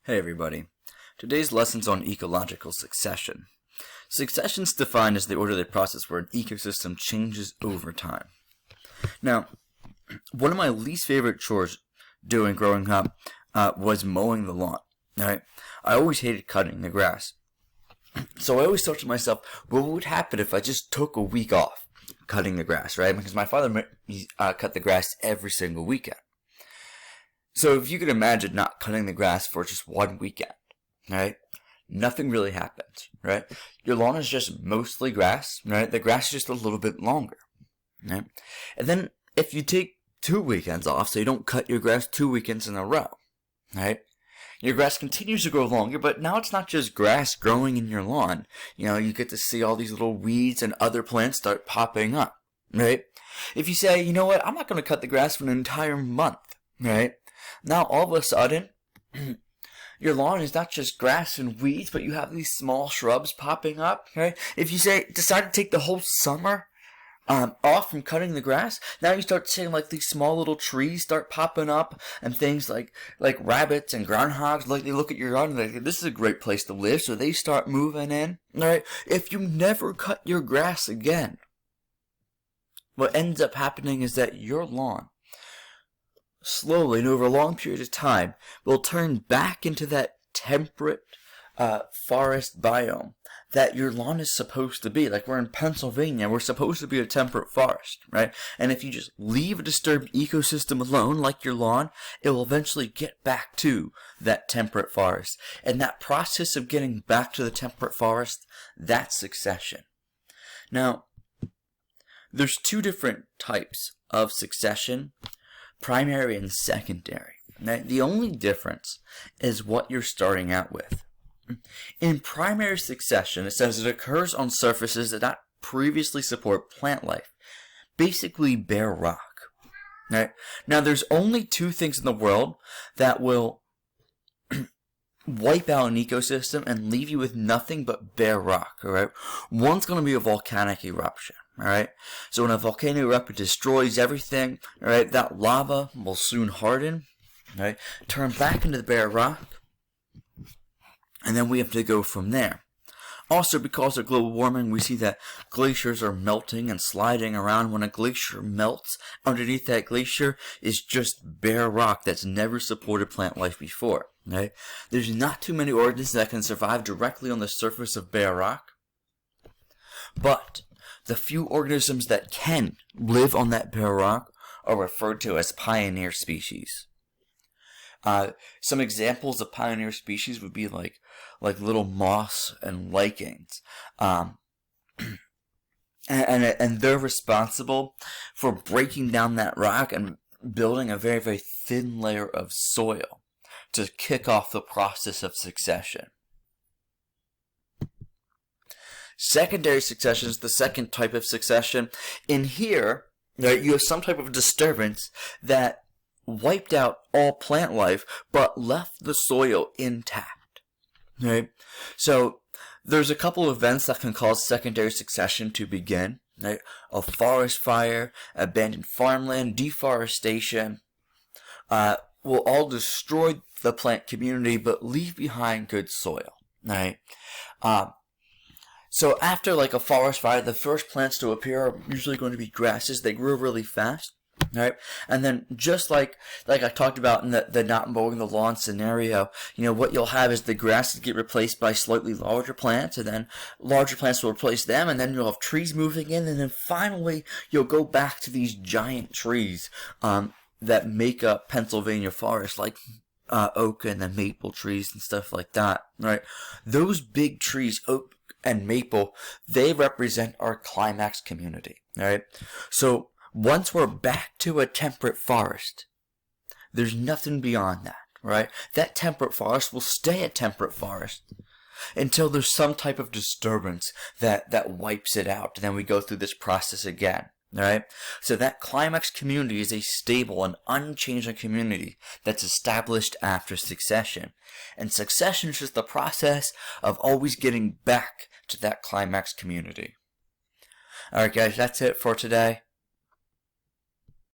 Hey everybody. Today's lesson's on ecological succession. Succession is defined as the orderly process where an ecosystem changes over time. Now, one of my least favorite chores doing growing up was mowing the lawn. Right? I always hated cutting the grass. So I always thought to myself, well, what would happen if I just took a week off cutting the grass, right? Because my father cut the grass every single weekend. So if you could imagine not cutting the grass for just one weekend, right? Nothing really happens, right? Your lawn is just mostly grass, right? The grass is just a little bit longer, right? And then if you take 2 weekends off, so you don't cut your grass 2 weekends in a row, right? Your grass continues to grow longer, but now it's not just grass growing in your lawn. You get to see all these little weeds and other plants start popping up, right? If you say, you know what, I'm not going to cut the grass for an entire month, right? Now, all of a sudden, your lawn is not just grass and weeds, but you have these small shrubs popping up, right? If you decide to take the whole summer off from cutting the grass, now you start seeing like these small little trees start popping up, and things like rabbits and groundhogs, like they look at your yard and they think, this is a great place to live, so they start moving in, right? If you never cut your grass again, what ends up happening is that your lawn, slowly and over a long period of time, will turn back into that temperate forest biome that your lawn is supposed to be. Like we're in Pennsylvania, we're supposed to be a temperate forest, right? And if you just leave a disturbed ecosystem alone, like your lawn, it will eventually get back to that temperate forest. And that process of getting back to the temperate forest, that's succession. Now, there's two different types of succession: primary and secondary. Now, the only difference is what you're starting out with. In primary succession, it says it occurs on surfaces that not previously support plant life, basically bare rock. Right? Now, there's only two things in the world that will wipe out an ecosystem and leave you with nothing but bare rock. All right? One's going to be a volcanic eruption. All right. So when a volcano erupts, it destroys everything. All right. That lava will soon harden. All right. Turn back into the bare rock, and then we have to go from there. Also, because of global warming, we see that glaciers are melting and sliding around. When a glacier melts, underneath that glacier is just bare rock that's never supported plant life before. Right? There's not too many organisms that can survive directly on the surface of bare rock, but the few organisms that can live on that bare rock are referred to as pioneer species. Some examples of pioneer species would be like little moss and lichens. And they're responsible for breaking down that rock and building a very, very thin layer of soil to kick off the process of succession. Secondary succession is the second type of succession. In here, right, you have some type of disturbance that wiped out all plant life but left the soil intact. Right? So there's a couple of events that can cause secondary succession to begin. Right? A forest fire, abandoned farmland, deforestation will all destroy the plant community but leave behind good soil. Right? So after like a forest fire, the first plants to appear are usually going to be grasses. They grow really fast, right? And then just like I talked about in the not mowing the lawn scenario, what you'll have is the grasses get replaced by slightly larger plants, and then larger plants will replace them, and then you'll have trees moving in, and then finally you'll go back to these giant trees that make up Pennsylvania forest, like oak and the maple trees and stuff like that, right? Those big trees, oak and maple, they represent our climax community, right? So once we're back to a temperate forest, there's nothing beyond that, right? That temperate forest will stay a temperate forest until there's some type of disturbance that wipes it out, and then we go through this process again. All right? So that climax community is a stable and unchanging community that's established after succession. And succession is just the process of always getting back to that climax community. Alright guys, that's it for today.